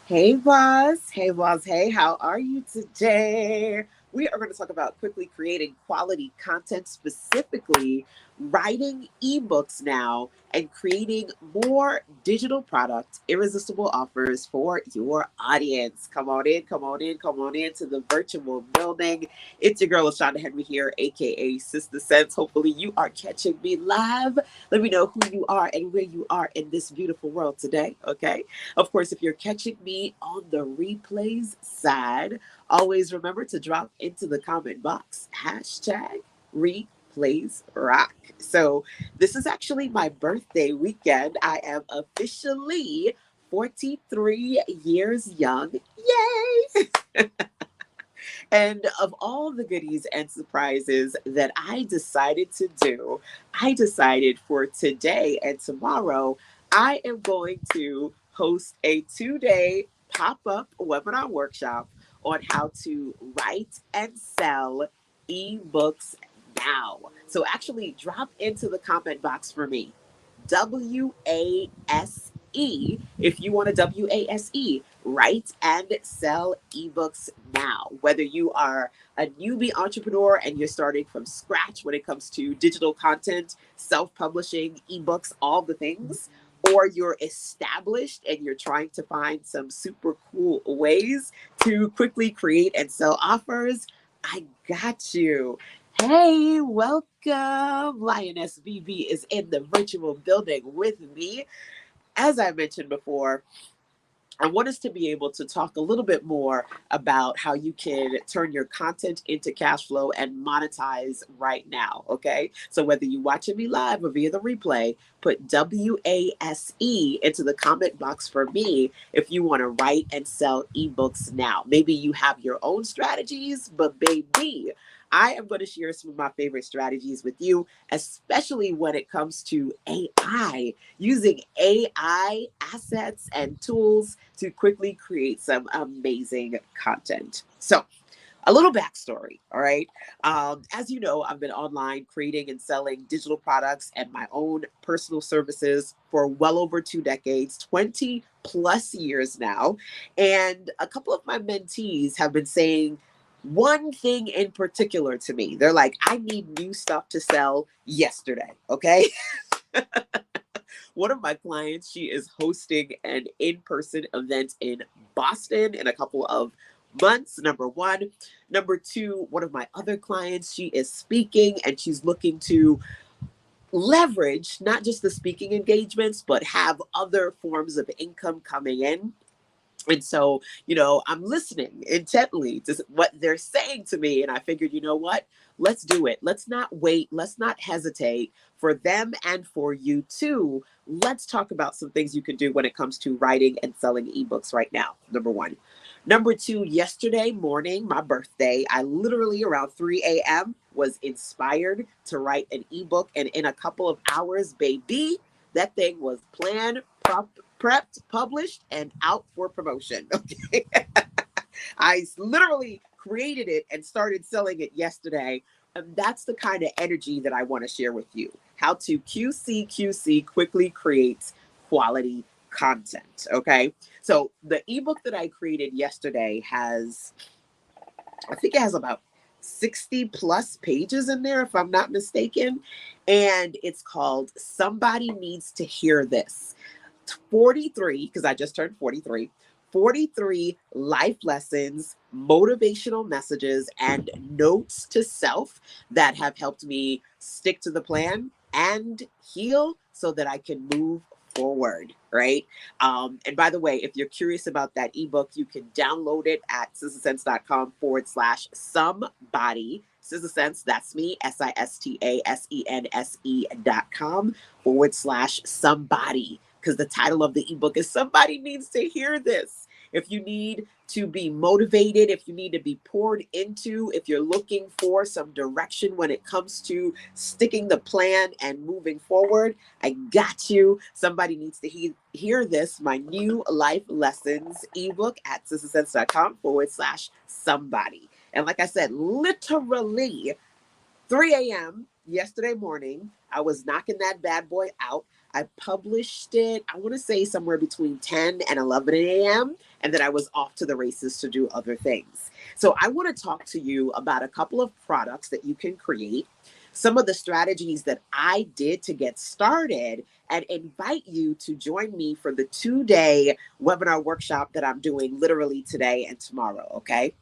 Hey, boss. Hey, boss. Hey, how are you today? We are going to talk about quickly creating quality content, specifically writing ebooks now and creating more digital product, irresistible offers for your audience. Come on in, come on in, come on in to the virtual building. It's your girl, LaShonda Henry here, aka Sister Sense. Hopefully, you are catching me live. Let me know who you are and where you are in this beautiful world today, okay? Of course, if you're catching me on the replays side, always remember to drop into the comment box hashtag replays rock. So, this is actually my birthday weekend. I am officially 43 years young. Yay! And of all the goodies and surprises that I decided to do, I decided for today and tomorrow, I am going to host a 2 day pop up webinar workshop on how to write and sell ebooks now. So actually, drop into the comment box for me. WASE if you want a WASE. Write and sell ebooks now. Whether you are a newbie entrepreneur and you're starting from scratch when it comes to digital content, self publishing, ebooks, all the things, or you're established and you're trying to find some super cool ways to quickly create and sell offers, I got you. Hey, welcome. Lioness VB is in the virtual building with me. As I mentioned before, I want us to be able to talk a little bit more about how you can turn your content into cash flow and monetize right now. Okay. So whether you're watching me live or via the replay, put WASE into the comment box for me if you want to write and sell ebooks now. Maybe you have your own strategies, but baby, I am going to share some of my favorite strategies with you, especially when it comes to AI, using AI assets and tools to quickly create some amazing content. So, a little backstory, all right? As you know, I've been online creating and selling digital products and my own personal services for well over 2 decades, 20 plus years now. And a couple of my mentees have been saying one thing in particular to me. They're like, I need new stuff to sell yesterday, okay? One of my clients, she is hosting an in person event in Boston in a couple of months. Number one. Number two, one of my other clients, she is speaking and she's looking to leverage not just the speaking engagements, but have other forms of income coming in. And so, I'm listening intently to what they're saying to me. And I figured, you know what? Let's do it. Let's not wait. Let's not hesitate for them and for you too. Let's talk about some things you can do when it comes to writing and selling ebooks right now. Number one. Number two, yesterday morning, my birthday, I literally around 3 a.m. was inspired to write an ebook. And in a couple of hours, baby, that thing was planned, prepped, published, and out for promotion. Okay. I literally created it and started selling it yesterday. And that's the kind of energy that I want to share with you. How to QC quickly creates quality content. Okay. So the ebook that I created yesterday I think it has about 60 plus pages in there, if I'm not mistaken. And it's called Somebody Needs to Hear This. 43, because I just turned 43, 43 life lessons, motivational messages, and notes to self that have helped me stick to the plan and heal so that I can move forward, right? And by the way, if you're curious about that ebook, you can download it at sistasense.com/somebody. Sister Sense, that's me, SISTASENSE.com/somebody, because the title of the ebook is Somebody Needs to Hear This. If you need to be motivated, if you need to be poured into, if you're looking for some direction when it comes to sticking the plan and moving forward, I got you. Somebody needs to hear this, my new life lessons ebook at sistersense.com/somebody. And like I said, literally 3 a.m. yesterday morning, I was knocking that bad boy out. I published it, I want to say somewhere between 10 and 11 a.m. And then I was off to the races to do other things. So I want to talk to you about a couple of products that you can create, some of the strategies that I did to get started, and invite you to join me for the 2-day webinar workshop that I'm doing literally today and tomorrow. Okay.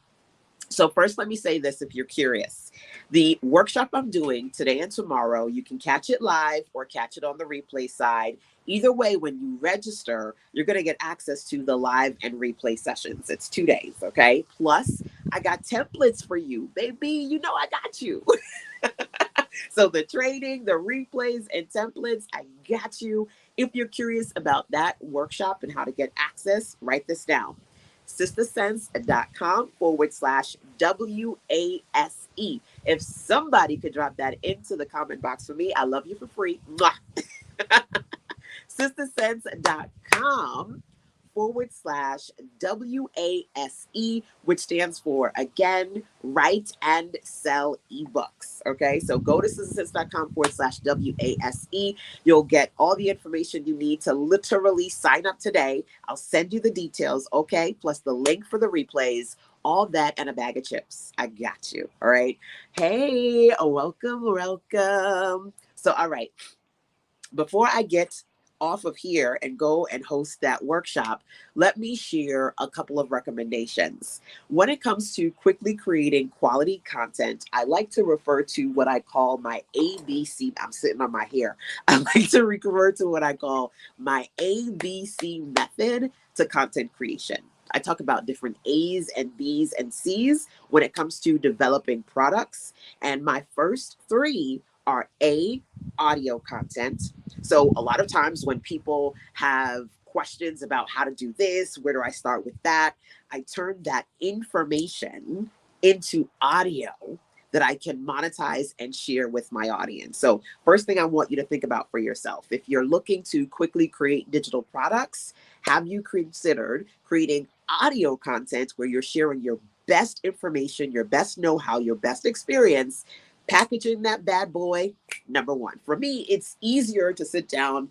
So first, let me say this if you're curious. The workshop I'm doing today and tomorrow, you can catch it live or catch it on the replay side. Either way, when you register, you're going to get access to the live and replay sessions. It's 2 days, okay? Plus, I got templates for you. Baby, you know I got you. So the training, the replays, and templates, I got you. If you're curious about that workshop and how to get access, write this down. sistersense.com/WASE. If somebody could drop that into the comment box for me, I love you for free. Mwah. sistersense.com/WASE, which stands for, again, write and sell ebooks. Okay, so go to sistersense.com/WASE. You'll get all the information you need to literally sign up today. I'll send you the details, okay, plus the link for the replays, all that, and a bag of chips. I got you. All right. Hey, welcome, welcome. So, all right. Before I get off of here and go and host that workshop, let me share a couple of recommendations. When it comes to quickly creating quality content, I like to refer to what I call my ABC. I'm sitting on my hair. I like to refer to what I call my ABC method to content creation. I talk about different A's and B's and C's when it comes to developing products. And my first three are A, audio content. So a lot of times when people have questions about how to do this, where do I start with that? I turn that information into audio that I can monetize and share with my audience. So first thing I want you to think about for yourself, if you're looking to quickly create digital products, have you considered creating audio content where you're sharing your best information, your best know-how, your best experience, packaging that bad boy? Number one. For me, it's easier to sit down,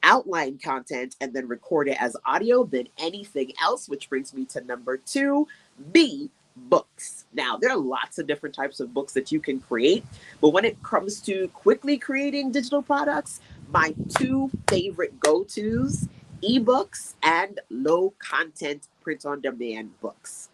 outline content, and then record it as audio than anything else, which brings me to number two, B, books. Now, there are lots of different types of books that you can create, but when it comes to quickly creating digital products, my two favorite go-tos, eBooks and low content print on demand books.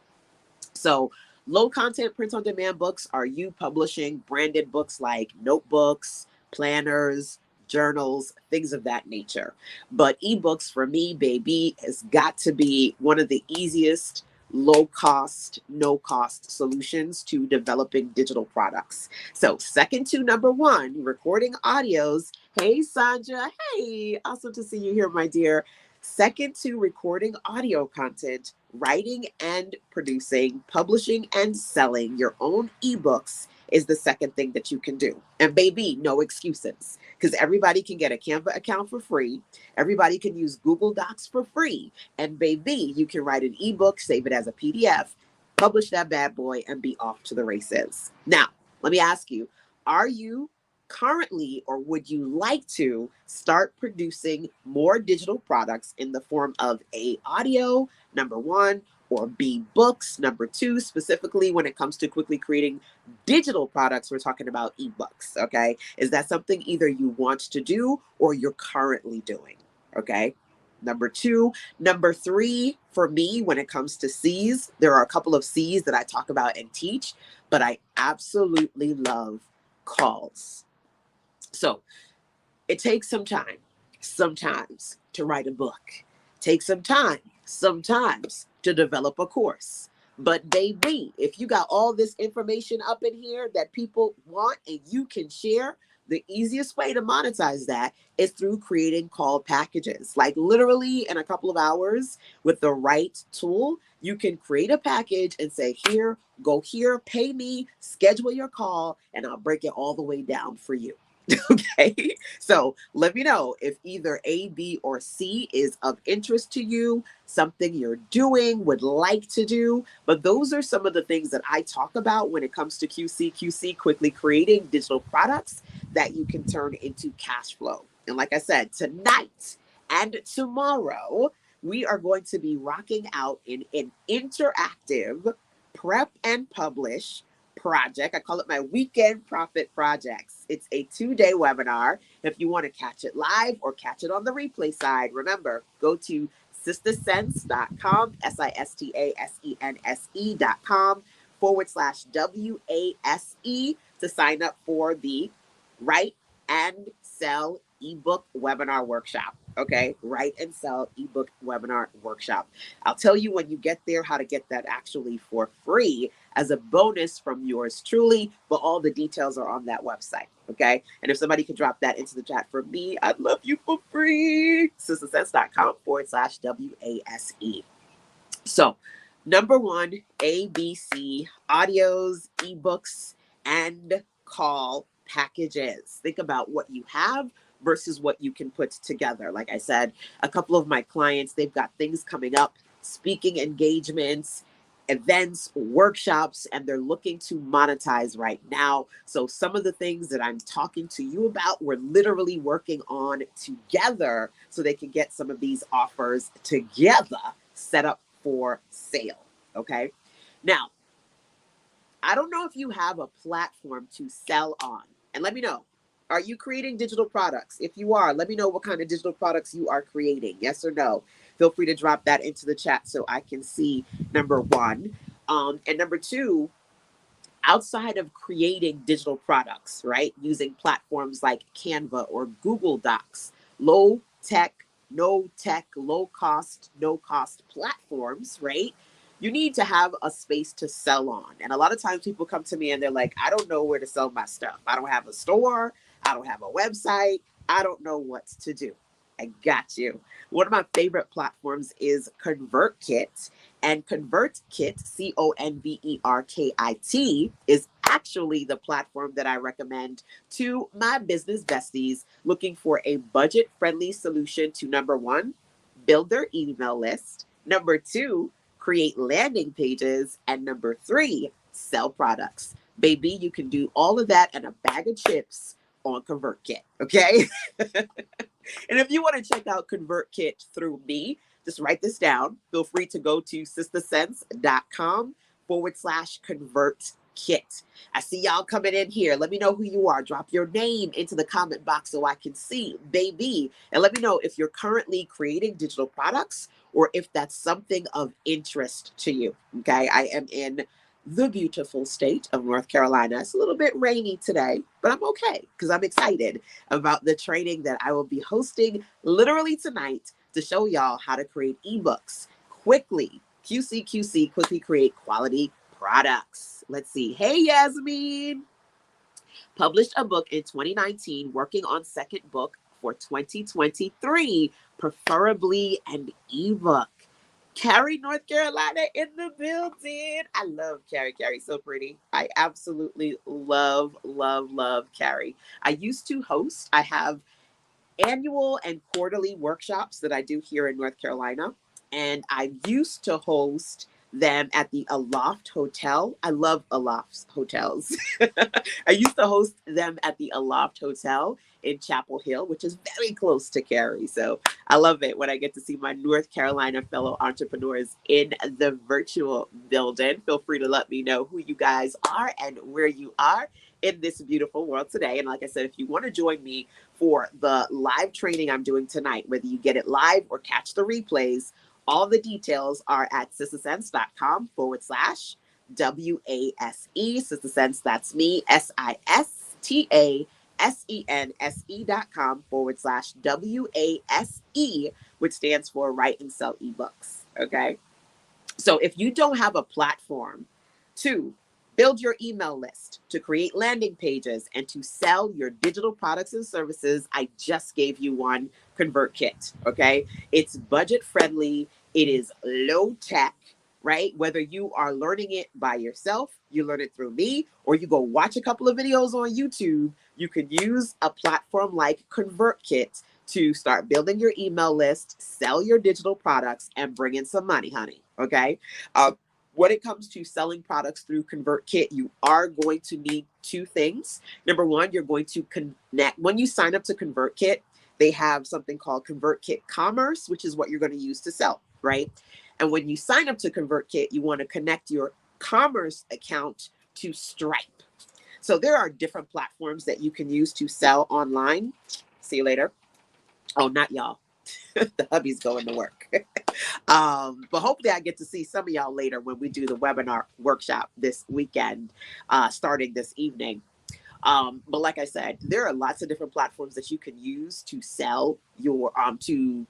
So low content print on demand books are you publishing branded books like notebooks, planners, journals, things of that nature. But ebooks for me, baby, has got to be one of the easiest low cost, no cost solutions to developing digital products. So second to number one, recording audios. Hey, Sandra. Hey, awesome to see you here, my dear. Second to recording audio content, writing and producing, publishing and selling your own ebooks is the second thing that you can do. And baby, no excuses, because everybody can get a Canva account for free. Everybody can use Google Docs for free. And baby, you can write an ebook, save it as a PDF, publish that bad boy, and be off to the races. Now, let me ask you, are you currently, or would you like to start producing more digital products in the form of A, audio, number one, or B, books, number two? Specifically when it comes to quickly creating digital products, we're talking about ebooks, okay? Is that something either you want to do or you're currently doing, okay? Number two. Number three, for me, when it comes to C's, there are a couple of C's that I talk about and teach, but I absolutely love calls. So it takes some time sometimes to write a book. Takes some time sometimes to develop a course. But baby, if you got all this information up in here that people want and you can share, the easiest way to monetize that is through creating call packages. Like literally in a couple of hours with the right tool, you can create a package and say, here, go here, pay me, schedule your call, and I'll break it all the way down for you. Okay, so let me know if either A, B, or C is of interest to you, something you're doing, would like to do. But those are some of the things that I talk about when it comes to QC, quickly creating digital products that you can turn into cash flow. And like I said, tonight and tomorrow, we are going to be rocking out in an interactive prep and publish project. I call it my weekend profit projects. It's a 2-day webinar. If you want to catch it live or catch it on the replay side, remember, go to sistasense.com, SISTASENSE.com /WASE to sign up for the Write and Sell ebook webinar workshop. Okay, Write and Sell ebook webinar workshop. I'll tell you when you get there how to get that actually for free as a bonus from yours truly, but all the details are on that website. Okay, and if somebody can drop that into the chat for me, I'd love you for free. sistasense.com /WASE. So, number one, ABC, audios, ebooks, and call packages. Think about what you have versus what you can put together. Like I said, a couple of my clients, they've got things coming up, speaking engagements, events, workshops, and they're looking to monetize right now. So some of the things that I'm talking to you about, we're literally working on together so they can get some of these offers together set up for sale. Okay. Now, I don't know if you have a platform to sell on. And let me know. Are you creating digital products? If you are, let me know what kind of digital products you are creating. Yes or no? Feel free to drop that into the chat so I can see, number one. And number two, outside of creating digital products, right? Using platforms like Canva or Google Docs, low tech, no tech, low cost, no cost platforms, right? You need to have a space to sell on. And a lot of times people come to me and they're like, I don't know where to sell my stuff. I don't have a store. I don't have a website. I don't know what to do. I got you. One of my favorite platforms is ConvertKit. And ConvertKit, ConvertKit, is actually the platform that I recommend to my business besties looking for a budget-friendly solution to, number one, build their email list. Number two, create landing pages. And number three, sell products. Baby, you can do all of that and a bag of chips on ConvertKit, okay? And if you want to check out ConvertKit through me, just write this down. Feel free to go to sistasense.com /ConvertKit. I see y'all coming in here. Let me know who you are. Drop your name into the comment box so I can see, baby. And let me know if you're currently creating digital products or if that's something of interest to you. Okay, I am in the beautiful state of North Carolina. It's a little bit rainy today, but I'm okay because I'm excited about the training that I will be hosting literally tonight to show y'all how to create ebooks quickly. QC, quickly create quality products. Let's see. Hey, Yasmin. Published a book in 2019, working on second book for 2023, preferably an ebook. Cary, North Carolina in the building. I love Cary. Cary's so pretty. I absolutely love, love, love Cary. I used to host. I have annual and quarterly workshops that I do here in North Carolina. And I used to host them at the Aloft Hotel. I love Aloft hotels. I used to host them at the Aloft Hotel in Chapel Hill, which is very close to Cary. So I love it when I get to see my North Carolina fellow entrepreneurs in the virtual building. Feel free to let me know who you guys are and where you are in this beautiful world today. And like I said, if you want to join me for the live training I'm doing tonight, whether you get it live or catch the replays, all the details are at sistasense.com /WASE. Sistasense, that's me, SISTASENSE.com /WASE, which stands for Write and Sell eBooks. Okay. So if you don't have a platform to build your email list, to create landing pages, and to sell your digital products and services, I just gave you one, ConvertKit, okay? It's budget friendly. It is low tech, right? Whether you are learning it by yourself, you learn it through me, or you go watch a couple of videos on YouTube, you could use a platform like ConvertKit to start building your email list, sell your digital products, and bring in some money, honey, okay? When it comes to selling products through ConvertKit, you are going to need two things. Number one, you're going to connect. When you sign up to ConvertKit, They have something called ConvertKit Commerce, which is what you're going to use to sell, right? And when you sign up to ConvertKit, you want to connect your commerce account to Stripe. So there are different platforms that you can use to sell online. See you later. Oh, not y'all. The hubby's going to work. But hopefully I get to see some of y'all later when we do the webinar workshop this weekend, starting this evening. But like I said, there are lots of different platforms that you can use to sell your, to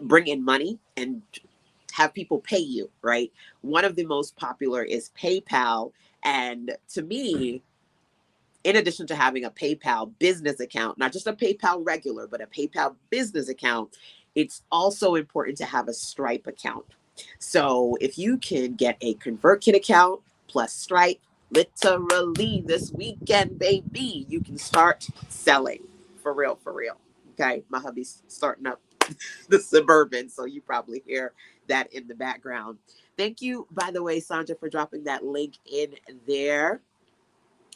bring in money and have people pay you, right? One of the most popular is PayPal. And to me, in addition to having a PayPal business account, not just a PayPal regular, but a PayPal business account, it's also important to have a Stripe account. So if you can get a ConvertKit account plus Stripe, literally this weekend, baby, you can start selling for real, for real. Okay, my hubby's starting up the Suburban, so you probably hear that in the background. Thank you, by the way, Sandra, for dropping that link in there.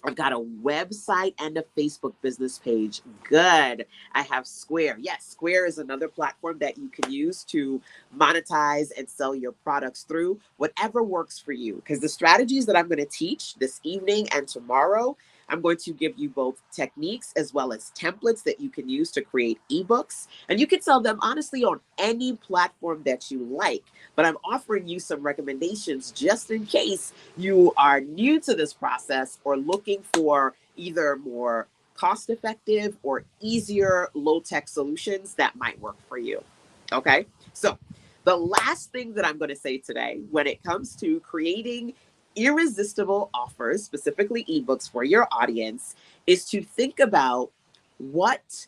I've got a website and a Facebook business page. Good. I have Square. Yes, Square is another platform that you can use to monetize and sell your products through, whatever works for you. Because the strategies that I'm going to teach this evening and tomorrow, I'm going to give you both techniques as well as templates that you can use to create ebooks. And you can sell them honestly on any platform that you like. But I'm offering you some recommendations just in case you are new to this process or looking for either more cost effective or easier low tech solutions that might work for you. Okay. So, the last thing that I'm going to say today when it comes to creating irresistible offers, specifically ebooks for your audience, is to think about what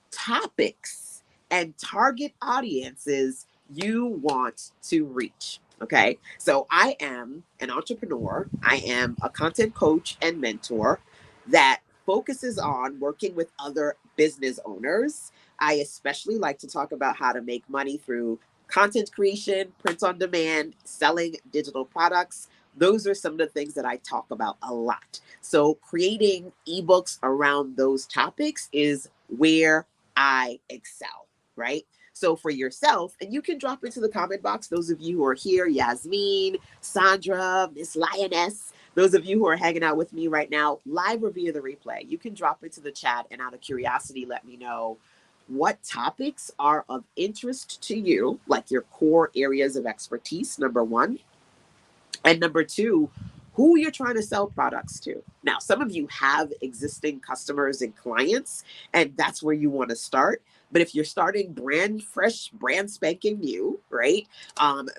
topics and target audiences you want to reach. Okay. So I am an entrepreneur. I am a content coach and mentor that focuses on working with other business owners. I especially like to talk about how to make money through content creation, print on demand, selling digital products. Those are some of the things that I talk about a lot. So creating ebooks around those topics is where I excel, right? So for yourself, and you can drop into the comment box, those of you who are here, Yasmin, Sandra, Miss Lioness, those of you who are hanging out with me right now, live or via the replay, you can drop into the chat and out of curiosity, let me know what topics are of interest to you, like your core areas of expertise, number one. And number two, who you're trying to sell products to. Now, some of you have existing customers and clients, and that's where you want to start. But if you're starting brand fresh, brand spanking new, right?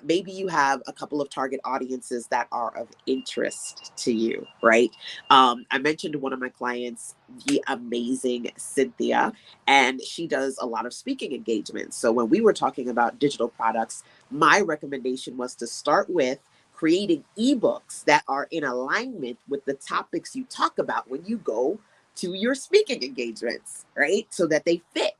Maybe you have a couple of target audiences that are of interest to you, right? I mentioned one of my clients, the amazing Cynthia, and she does a lot of speaking engagements. So when we were talking about digital products, my recommendation was to start with creating ebooks that are in alignment with the topics you talk about when you go to your speaking engagements, right? So that they fit.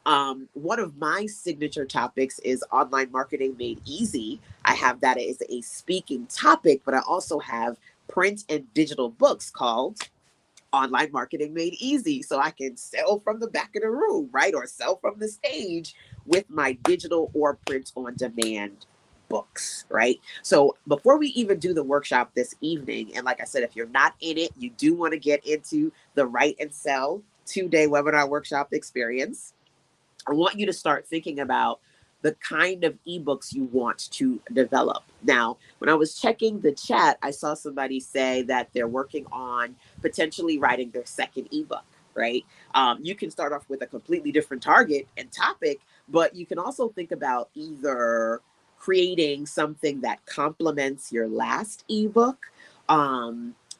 One of my signature topics is online marketing made easy. I have that as a speaking topic, but I also have print and digital books called Online Marketing Made Easy. So I can sell from the back of the room, right? Or sell from the stage with my digital or print on demand books, right? So before we even do the workshop this evening, and like I said, if you're not in it, you do want to get into the Write and Sell 2-day webinar workshop experience. I want you to start thinking about the kind of ebooks you want to develop. Now, when I was checking the chat, I saw somebody say that they're working on potentially writing their second ebook, right? You can start off with a completely different target and topic, but you can also think about either creating something that complements your last ebook,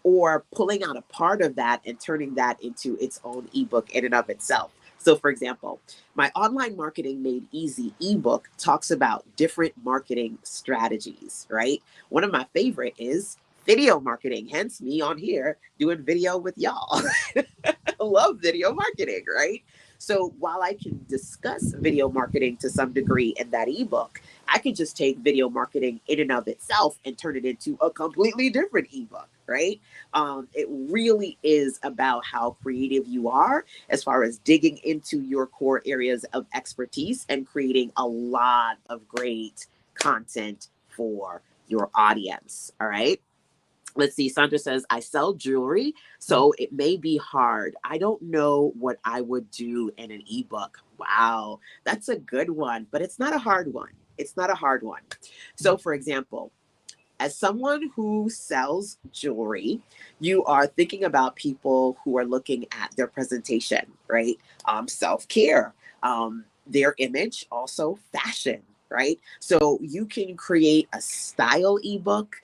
or pulling out a part of that and turning that into its own ebook in and of itself. So, for example, my Online Marketing Made Easy ebook talks about different marketing strategies, right? One of my favorite is video marketing, hence me on here doing video with y'all. I love video marketing, right? So while I can discuss video marketing to some degree in that ebook, I could just take video marketing in and of itself and turn it into a completely different ebook, right? It really is about how creative you are as far as digging into your core areas of expertise and creating a lot of great content for your audience. All right. Let's see. Sandra says, I sell jewelry, so it may be hard. I don't know what I would do in an ebook. Wow, that's a good one, but it's not a hard one. It's not a hard one. So, for example, as someone who sells jewelry, you are thinking about people who are looking at their presentation, right? Self care, their image, also fashion, right? So you can create a style ebook.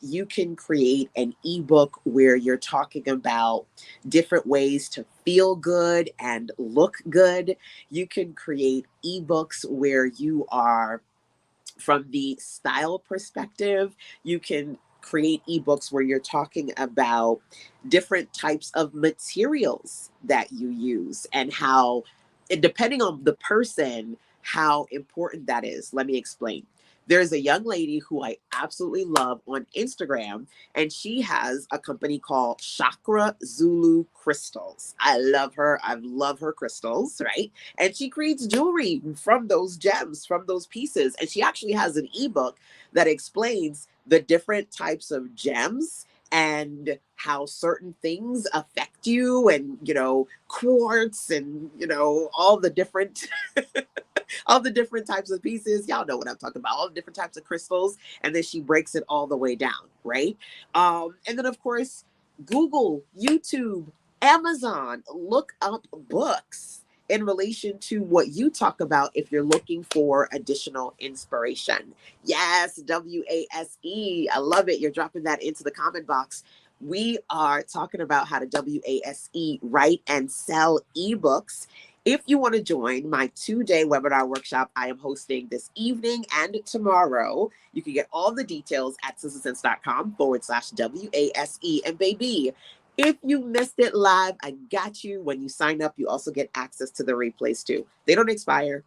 You can create an ebook where you're talking about different ways to feel good and look good. You can create ebooks where you are from the style perspective. You can create ebooks where you're talking about different types of materials that you use and how, depending on the person, how important that is. Let me explain. There's a young lady who I absolutely love on Instagram, and she has a company called Chakra Zulu Crystals. I love her. I love her crystals, right? And she creates jewelry from those gems, from those pieces. And she actually has an ebook that explains the different types of gems and how certain things affect you, and quartz, and all the different all the different types of pieces. Y'all know what I'm talking about, all the different types of crystals. And then she breaks it all the way down, right? And then, of course, Google, YouTube, Amazon, look up books in relation to what you talk about if you're looking for additional inspiration. Yes, WASE. I love it. You're dropping that into the comment box. We are talking about how to WASE, write and sell ebooks. If you want to join my 2-day webinar workshop I am hosting this evening and tomorrow, you can get all the details at sistersense.com/WASE. And baby, if you missed it live, I got you. When you sign up, you also get access to the replays too. They don't expire.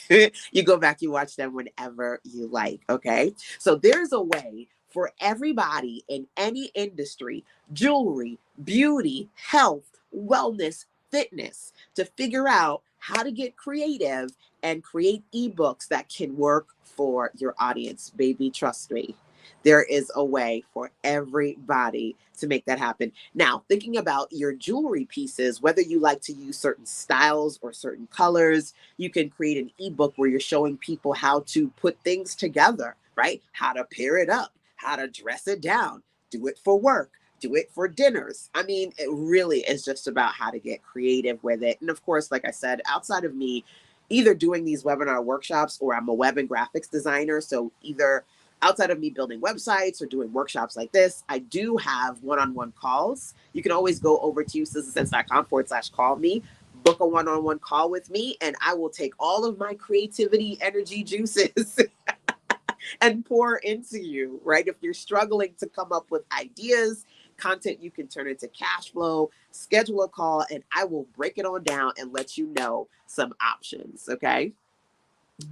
You go back, you watch them whenever you like. Okay. So there's a way for everybody in any industry, jewelry, beauty, health, wellness, fitness, to figure out how to get creative and create ebooks that can work for your audience. Baby, trust me. There is a way for everybody to make that happen. Now, thinking about your jewelry pieces, whether you like to use certain styles or certain colors, you can create an ebook where you're showing people how to put things together, right? How to pair it up, how to dress it down, do it for work, do it for dinners. I mean, it really is just about how to get creative with it. And of course, like I said, outside of me either doing these webinar workshops, or I'm a web and graphics designer. So either outside of me building websites or doing workshops like this, I do have one-on-one calls. You can always go over to sistersense.com/call me, book a one-on-one call with me, and I will take all of my creativity, energy juices and pour into you, right? If you're struggling to come up with ideas, content you can turn into cash flow, schedule a call, and I will break it on down and let you know some options, okay?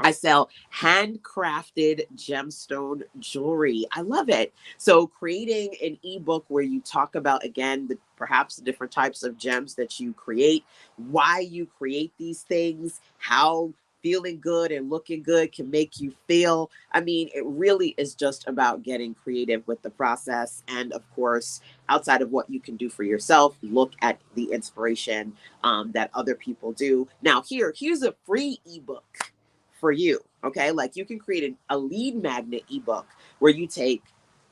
I sell handcrafted gemstone jewelry. I love it. So creating an ebook where you talk about, again, perhaps the different types of gems that you create, why you create these things, how feeling good and looking good can make you feel. I mean, it really is just about getting creative with the process. And of course, outside of what you can do for yourself, look at the inspiration that other people do. Now, here's a free ebook for you. Okay. Like, you can create a lead magnet ebook where you take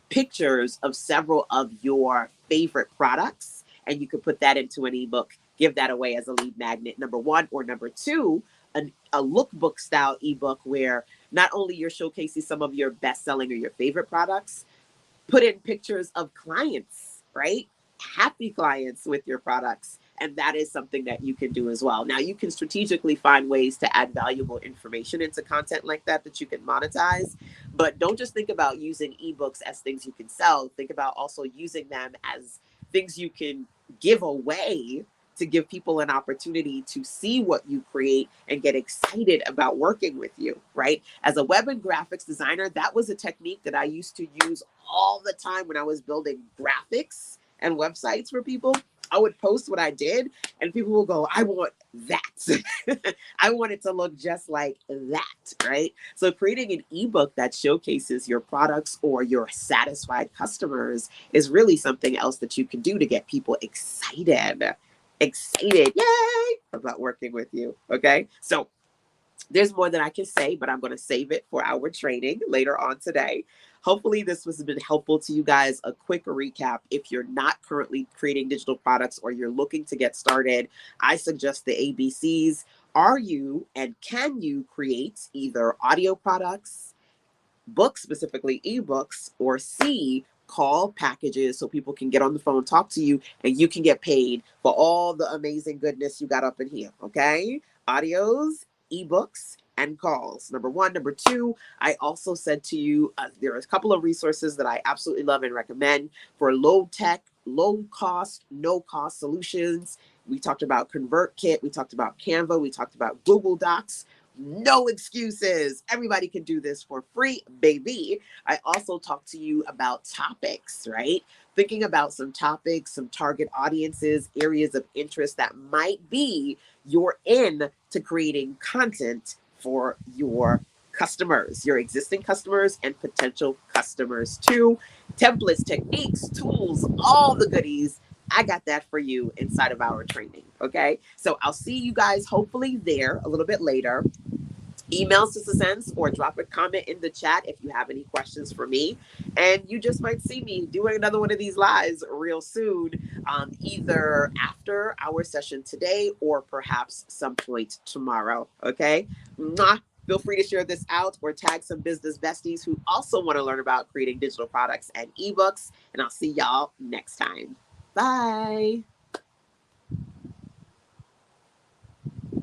pictures of several of your favorite products, and you can put that into an ebook, give that away as a lead magnet, number one. Or number two, a lookbook style ebook where not only you're showcasing some of your best selling or your favorite products, put in pictures of clients, right? Happy clients with your products. And that is something that you can do as well. Now, you can strategically find ways to add valuable information into content like that you can monetize. But don't just think about using ebooks as things you can sell. Think about also using them as things you can give away to give people an opportunity to see what you create and get excited about working with you, right? As a web and graphics designer, that was a technique that I used to use all the time when I was building graphics and websites for people. I would post what I did, and people will go, I want that. I want it to look just like that, right? So creating an ebook that showcases your products or your satisfied customers is really something else that you can do to get people excited, yay, about working with you. Okay. So there's more than I can say, but I'm going to save it for our training later on today. Hopefully, this has been helpful to you guys. A quick recap: if you're not currently creating digital products or you're looking to get started, I suggest the ABCs. Are you and can you create either audio products, books, specifically ebooks, or C, call packages so people can get on the phone, talk to you, and you can get paid for all the amazing goodness you got up in here? Okay. Audios, ebooks, and calls. Number one. Number two, I also said to you, there are a couple of resources that I absolutely love and recommend for low tech, low cost, no cost solutions. We talked about ConvertKit. We talked about Canva. We talked about Google Docs. No excuses. Everybody can do this for free, baby. I also talked to you about topics, right? Thinking about some topics, some target audiences, areas of interest that might be your in to creating content for your customers, your existing customers and potential customers too. Templates, techniques, tools, all the goodies. I got that for you inside of our training. Okay. So I'll see you guys hopefully there a little bit later. Email Sister Sense or drop a comment in the chat if you have any questions for me. And you just might see me doing another one of these lives real soon, either after our session today or perhaps some point tomorrow. Okay. Mwah. Feel free to share this out or tag some business besties who also want to learn about creating digital products and ebooks. And I'll see y'all next time. Bye.